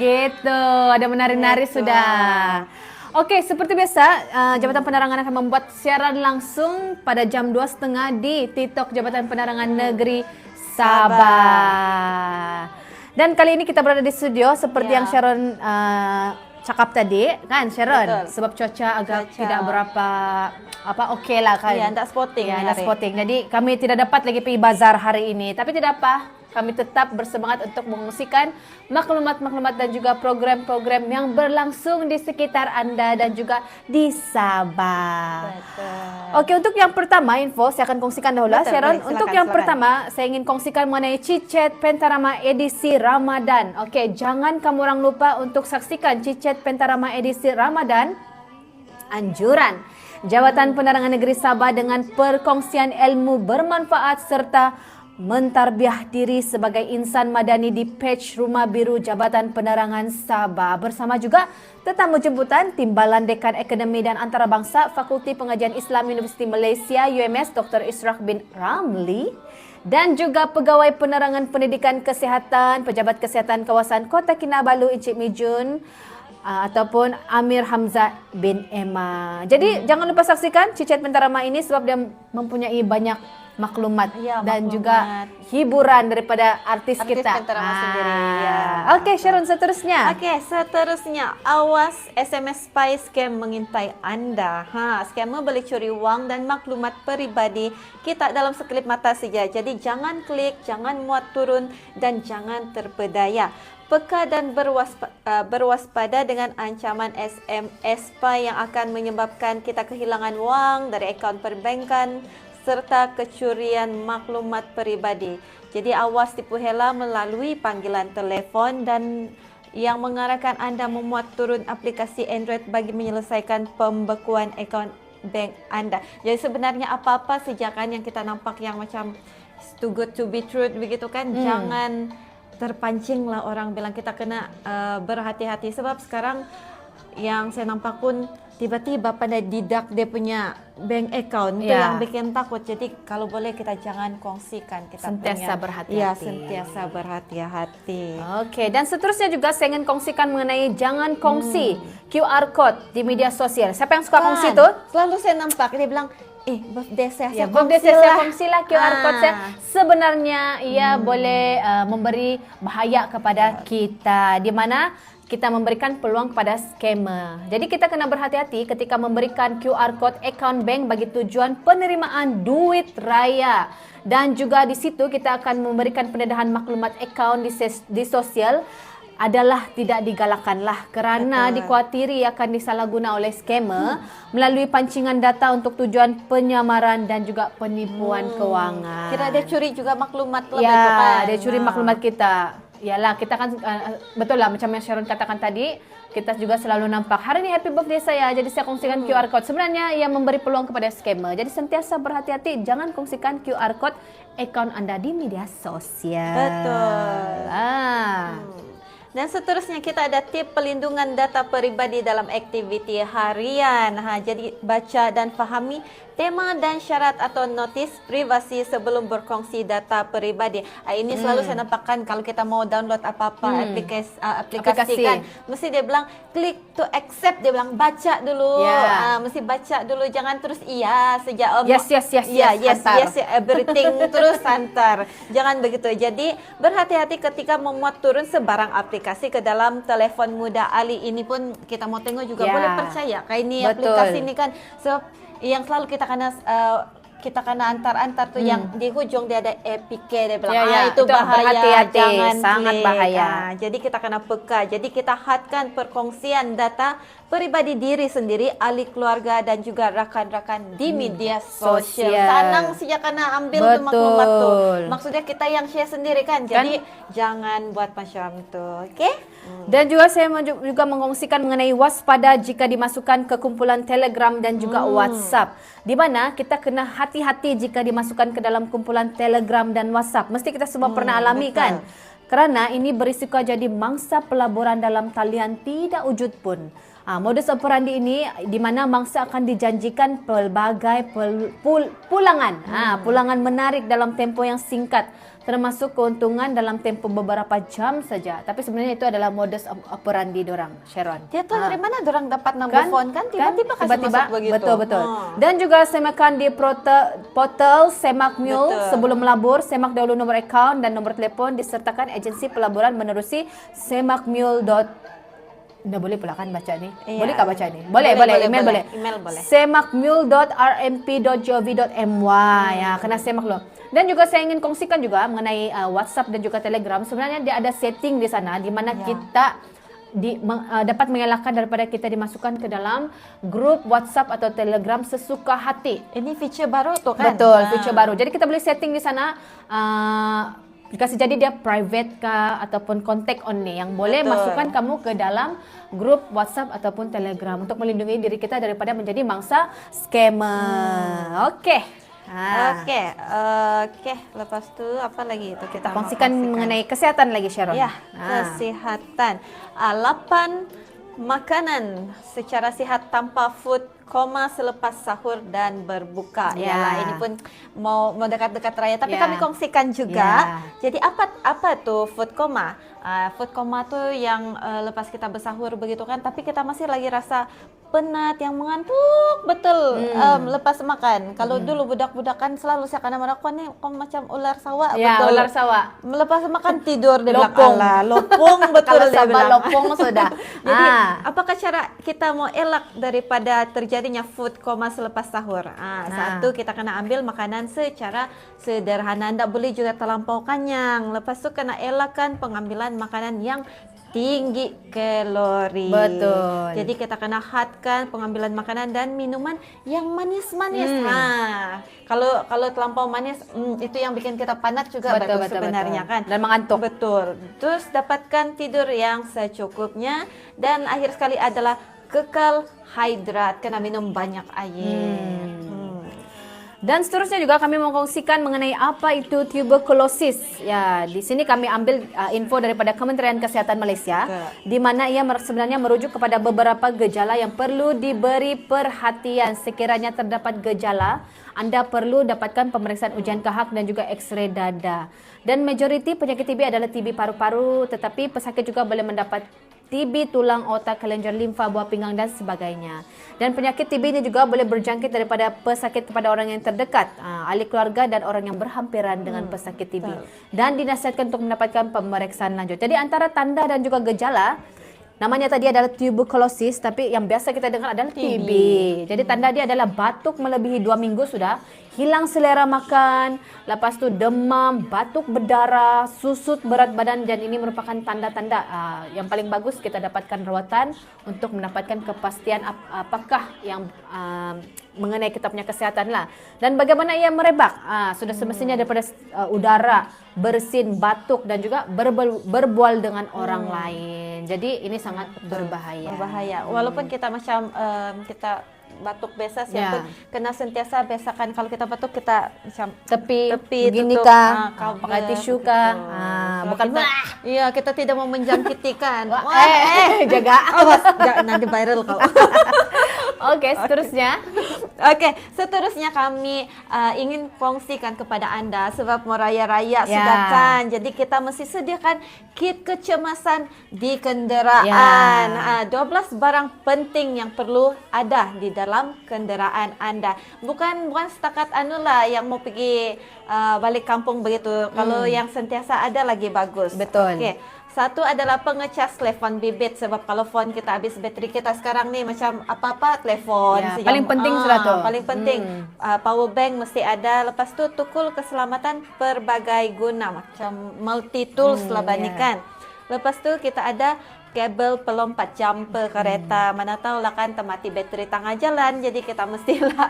gitu. Ada menari-nari sudah. Oke, seperti biasa, Jabatan Penerangan akan membuat siaran langsung pada jam 2.30 di TikTok Jabatan Penerangan Negeri Sabah. Dan kali ini kita berada di studio seperti yang Sharon cakap tadi, kan Sharon? Betul. Sebab cuaca agak tidak berapa okey lah kan. Ya, tak sporting. Ya, tak sporting. Jadi kami tidak dapat lagi pergi bazar hari ini. Tapi tidak apa. Kami tetap bersemangat untuk mengungsikan maklumat-maklumat dan juga program-program yang berlangsung di sekitar Anda dan juga di Sabah. Betul. Oke, untuk yang pertama info saya akan kongsikan dahulu, Sharon. Silakan, untuk yang pertama, saya ingin kongsikan mengenai Cicet Pentarama edisi Ramadan. Oke, jangan kamu orang lupa untuk saksikan Cicet Pentarama edisi Ramadan. Anjuran Jabatan Penerangan Negeri Sabah dengan perkongsian ilmu bermanfaat serta mentarbiah diri sebagai insan madani di page Rumah Biru Jabatan Penerangan Sabah. Bersama juga tetamu jemputan Timbalan Dekan Akademi dan Antarabangsa Fakulti Pengajian Islam Universiti Malaysia UMS Dr. Israq bin Ramli dan juga pegawai penerangan pendidikan kesihatan pejabat kesihatan kawasan Kota Kinabalu Encik Mijun ataupun Amir Hamzah bin Emma. Jadi jangan lupa saksikan Cicet Pentarama ini sebab dia mempunyai banyak maklumat dan juga hiburan daripada artis kita. Sendiri, Oke, Sharon, seterusnya. Oke, seterusnya awas SMS spy scam mengintai Anda. Scammer boleh curi wang dan maklumat peribadi kita dalam sekelip mata saja. Jadi jangan klik, jangan muat turun dan jangan terpedaya. Peka dan berwaspada dengan ancaman SMS spy yang akan menyebabkan kita kehilangan wang dari akaun perbankan serta kecurian maklumat peribadi. Jadi awas tipu hela melalui panggilan telefon dan yang mengarahkan anda memuat turun aplikasi Android bagi menyelesaikan pembekuan akaun bank anda. Jadi sebenarnya apa-apa sejakan yang kita nampak yang macam too good to be true begitu kan, jangan terpancinglah orang bilang. Kita kena berhati-hati sebab sekarang yang saya nampak pun tiba-tiba pada didak dia punya bank account itu yang bikin takut. Jadi kalau boleh kita jangan kongsikan, kita sentiasa berhati-hati. Ya, sentiasa berhati-hati. Oke, dan seterusnya juga saya ingin kongsikan mengenai jangan kongsi QR code di media sosial. Siapa yang suka kongsi tuh? Selalu saya nampak dia bilang, birthday saya kongsilah QR code saya. Sebenarnya ia boleh memberi bahaya kepada kita, di mana kita memberikan peluang kepada scammer. Jadi kita kena berhati-hati ketika memberikan QR code account bank bagi tujuan penerimaan duit raya. Dan juga di situ kita akan memberikan pendedahan maklumat account di sosial adalah tidak digalakkanlah kerana dikhawatiri akan disalahguna oleh scammer melalui pancingan data untuk tujuan penyamaran dan juga penipuan kewangan. Kira dia curi juga maklumat lah, dia curi maklumat kita. Yalah, kita kan betul lah macam yang Sharon katakan tadi, kita juga selalu nampak hari ini happy birthday saya, jadi saya kongsikan QR code. Sebenarnya ia memberi peluang kepada scammer. Jadi sentiasa berhati-hati, jangan kongsikan QR code akaun anda di media sosial. Betul. Dan seterusnya kita ada tip pelindungan data peribadi dalam aktiviti harian. Jadi baca dan fahami tema dan syarat atau notis privasi sebelum berkongsi data peribadi. Ini selalu saya nampakkan kalau kita mau download apa-apa aplikasi kan, mesti dia bilang klik to accept, dia bilang baca dulu. Mesti baca dulu, jangan terus saja. Yes, everything terus hantar. Jangan begitu. Jadi berhati-hati ketika memuat turun sebarang aplikasi ke dalam telefon muda Ali. Ini pun kita mau tengok juga boleh percaya kayak ini aplikasi ini kan. So yang selalu kita kena antar-antar tuh yang di hujung dia ada APK, dia bilang itu bahaya, jangan sangat bahaya. Jadi kita kena peka. Jadi kita hadkan perkongsian data pribadi diri sendiri, ahli keluarga dan juga rakan-rakan di media sosial. Sanang sejak kena ambil tuh maklumat tuh. Maksudnya kita yang share sendiri kan. Jadi jangan buat macam tuh. Oke? Dan juga saya juga mengkongsikan mengenai waspada jika dimasukkan ke kumpulan Telegram dan juga WhatsApp. Di mana kita kena hati-hati jika dimasukkan ke dalam kumpulan Telegram dan WhatsApp. Mesti kita semua pernah alami kan? Kerana ini berisiko jadi mangsa pelaburan dalam talian tidak wujud pun. Modus operandi ini di mana mangsa akan dijanjikan pelbagai pulangan, pulangan menarik dalam tempo yang singkat, termasuk keuntungan dalam tempo beberapa jam saja. Tapi sebenarnya itu adalah modus operandi dorang, Sharon. Dia tuh dari mana dorang dapat nomor phone kan? Tiba-tiba kasih tiba-tiba, masuk begitu. Betul. Dan juga semakan di portal Semak Mule sebelum melabur, semak dahulu nomor account dan nomor telepon disertakan agensi pelaburan menerusi semakmule. Nggak boleh pula kan baca nih? Iya. Boleh kah baca nih? Boleh. Email boleh. Email boleh. semakmule.rmp.gov.my. Ya, kena semak loh. Dan juga saya ingin kongsikan juga mengenai WhatsApp dan juga Telegram. Sebenarnya dia ada setting di sana di mana kita dapat mengelakkan daripada kita dimasukkan ke dalam grup WhatsApp atau Telegram sesuka hati. Ini feature baru tuh kan? Betul, feature baru. Jadi kita boleh setting di sana. Dikasih jadi dia private kah ataupun contact only yang boleh masukkan kamu ke dalam grup WhatsApp ataupun Telegram untuk melindungi diri kita daripada menjadi mangsa scammer. Oke. Lepas itu apa lagi itu kita Kongsikan mengenai kesehatan lagi, Sharon. Ya, kesehatan. 8 makanan secara sehat tanpa food koma selepas sahur dan berbuka. Yalah, ini pun mau dekat-dekat raya, tapi kami kongsikan juga. Jadi apa tuh food coma? Food coma tuh yang lepas kita bersahur begitu kan, tapi kita masih lagi rasa penat, yang mengantuk betul lepas makan. Kalau dulu budak-budak kan selalu saya kena merakuan nih macam ular sawah. Betul. Ular sawah. Lepas makan tidur dia Lopong. bilang, lopong betul Kalau dia sama bilang. lopong sudah. Jadi apakah cara kita mau elak daripada terjadinya food coma selepas sahur? Satu, kita kena ambil makanan secara sederhana, tidak boleh juga terlampau kenyang. Lepas itu kena elakkan pengambilan makanan yang tinggi kalori. Betul. Jadi kita kena hadkan pengambilan makanan dan minuman yang manis-manis. Kalau terlampau manis itu yang bikin kita panas juga betul sebenarnya kan. Dan mengantuk. Betul. Terus dapatkan tidur yang secukupnya dan akhir sekali adalah kekal hidrat, kena minum banyak air. Dan seterusnya juga kami mau kongsikan mengenai apa itu tuberkulosis. Ya, di sini kami ambil info daripada Kementerian Kesehatan Malaysia, di mana ia sebenarnya merujuk kepada beberapa gejala yang perlu diberi perhatian. Sekiranya terdapat gejala, anda perlu dapatkan pemeriksaan ujian kahak dan juga X-ray dada. Dan majoriti penyakit TB adalah TB paru-paru, tetapi pesakit juga boleh mendapat TB tulang, otak, kelenjar limfa, buah pinggang dan sebagainya. Dan penyakit TB ini juga boleh berjangkit daripada pesakit kepada orang yang terdekat, ahli keluarga dan orang yang berhampiran dengan pesakit TB. Dan dinasihatkan untuk mendapatkan pemeriksaan lanjut. Jadi antara tanda dan juga gejala, namanya tadi adalah tuberkulosis, tapi yang biasa kita dengar adalah TB. Jadi tanda dia adalah batuk melebihi 2 minggu sudah, hilang selera makan, lepas tu demam, batuk berdarah, susut berat badan, dan ini merupakan tanda-tanda yang paling bagus kita dapatkan rawatan untuk mendapatkan kepastian apakah yang mengenai kita punya kesehatan lah. Dan bagaimana ia merebak? Sudah semestinya daripada udara, bersin, batuk dan juga berbual dengan orang lain. Jadi ini sangat berbahaya. Walaupun kita macam kita batuk biasa kena sentiasa biasakan kalau kita batuk kita macam tepi begini tutup, kah, pakai cover, tisu kah, bukan kita tidak mau menjangkiti kan. Jaga awas nanti viral kau. Oke, seterusnya. Seterusnya kami ingin kongsikan kepada anda sebab mau raya-raya sudah kan. Jadi kita mesti sediakan kit kecemasan di kenderaan. 12 barang penting yang perlu ada di dalam kenderaan anda. Bukan setakat yang mau pergi balik kampung begitu. Kalau yang sentiasa ada lagi bagus. Betul. Satu adalah pengecas telefon bibit, sebab kalau phone kita habis bateri kita sekarang nih macam apa-apa telefon. Paling penting sudah tu. Paling penting power bank mesti ada. Lepas tu tukul keselamatan berbagai guna macam multi tools lah banikan. Lepas tu kita ada kabel pelompat jumper kereta. Mana tahu lah kan mati bateri tengah jalan, jadi kita mestilah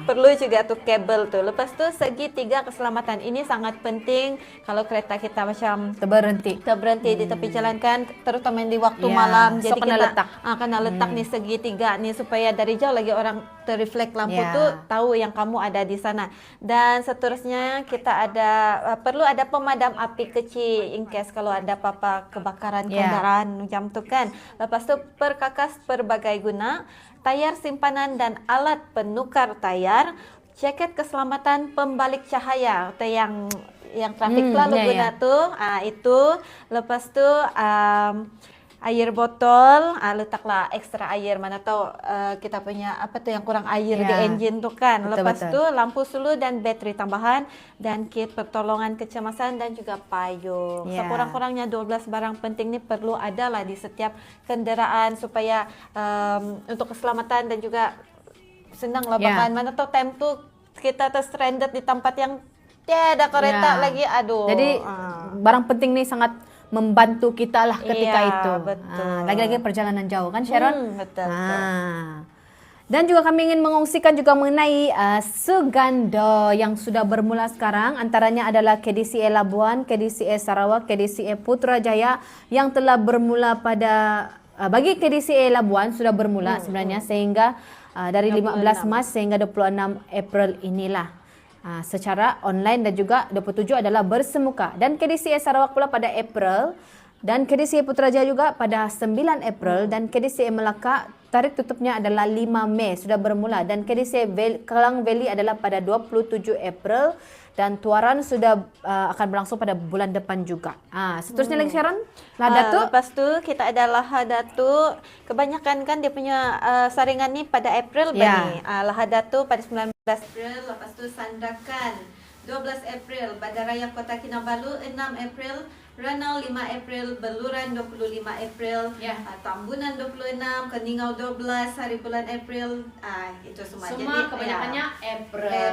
perlu juga tu kabel tu. Lepas tu segitiga keselamatan ini sangat penting kalau kereta kita macam terberhenti di tepi jalan kan, terutama di waktu malam. Jadi kita kena letak nih segitiga nih supaya dari jauh lagi orang terreflek lampu tu tahu yang kamu ada di sana. Dan seterusnya kita ada perlu ada pemadam api kecil in case kalau ada apa-apa kebakaran kendaraan macam jam tu kan. Lepas tu perkakas berbagai guna, tayar simpanan dan alat penukar tayar, jaket keselamatan pembalik cahaya atau yang trafik lalu guna tu, itu. Lepas tu air botol, letaklah ekstra air, mana tahu kita punya apa tu yang kurang air di engine tu kan. Lepas tu lampu sulu dan bateri tambahan dan kit pertolongan kecemasan dan juga payung. Sekurang-kurangnya 12 barang penting ni perlu ada lah di setiap kenderaan supaya untuk keselamatan dan juga senang lah bahkan mana tahu time tu kita terstranded di tempat yang tiada kereta lagi, aduh. Jadi barang penting ni sangat membantu kita lah ketika itu. Betul. Lagi-lagi perjalanan jauh kan Sharon? Betul. Dan juga kami ingin mengungsikan juga mengenai Sugando yang sudah bermula sekarang. Antaranya adalah KDCA Labuan, KDCA Sarawak, KDCA Putrajaya yang telah bermula pada bagi KDCA Labuan sudah bermula sebenarnya sehingga dari 15 Mac sehingga 26 April inilah. Secara online dan juga 27 adalah bersemuka. Dan KDCA Sarawak pula pada April dan KDCA Putrajaya juga pada 9 April dan KDCA Melaka tarikh tutupnya adalah 5 Mei sudah bermula dan KDCA Kelang Valley adalah pada 27 April dan tuaran sudah akan berlangsung pada bulan depan juga. Seterusnya lagi Sharon, Lahadatu. Lepas tu kita ada Lahadatu. Kebanyakan kan dia punya saringan ni pada April bani. Lahadatu pada 19 April, lepas tu Sandakan 12 April, Bandaraya Kota Kinabalu 6 April, Ranau 5 April, Beluran 25 April, Tambunan 26, Keningau 12 hari bulan April. Itu semua. Semua kebanyakannya April.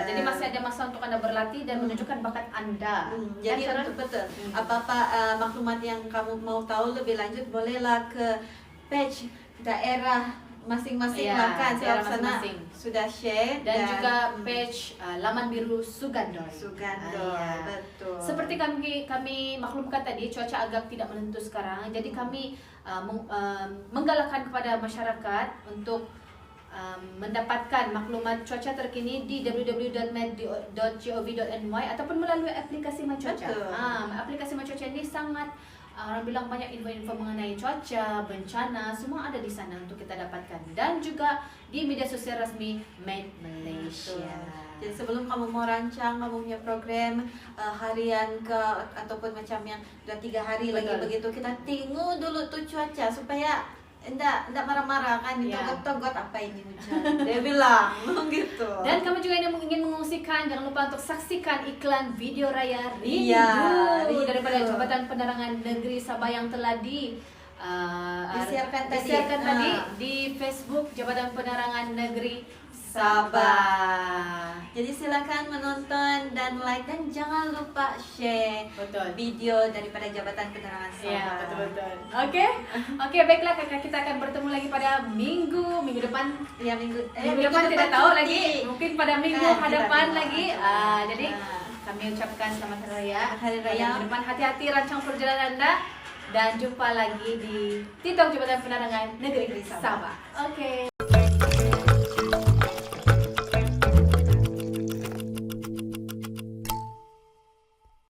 Jadi masih ada masa untuk Anda berlatih dan menunjukkan bakat Anda. Jadi betul. Apa-apa maklumat yang kamu mau tahu lebih lanjut bolehlah ke page daerah masing-masing lah kan, daerah sana masing-masing sudah share dan juga page Laman Biru Sugando. Betul. Seperti kami maklumkan tadi, cuaca agak tidak menentu sekarang. Jadi kami menggalakkan kepada masyarakat untuk mendapatkan maklumat cuaca terkini di www.met.gov.my ataupun melalui aplikasi MyCuaca. Aplikasi MyCuaca ini sangat orang bilang banyak info-info mengenai cuaca, bencana, semua ada di sana untuk kita dapatkan. Dan juga di media sosial resmi Met Malaysia. Jadi sebelum kamu mau rancang, kamu punya program harian ataupun macam yang 2-3 hari lagi begitu, kita tengok dulu tuh cuaca supaya enggak marah-marah kan, togot-togot apa ini hujan. Dia bilang gitu. Dan kami juga ingin mengungsikan, jangan lupa untuk saksikan iklan video raya Rindu daripada Jabatan Penerangan Negeri Sabah yang telah disiarkan tadi di Facebook Jabatan Penerangan Negeri Sabah. Jadi silakan menonton dan like dan jangan lupa share video daripada Jabatan Penerangan Sabah. Ya, betul. Oke, baiklah kakak, kita akan bertemu lagi pada minggu depan. Ya, minggu depan tidak tahu lagi. Mungkin pada minggu hadapan lagi. Jadi kami ucapkan selamat hari raya. Minggu depan hati-hati rancang perjalanan Anda. Dan jumpa lagi di TikTok Jabatan Penerangan Negeri Sabah. Oke.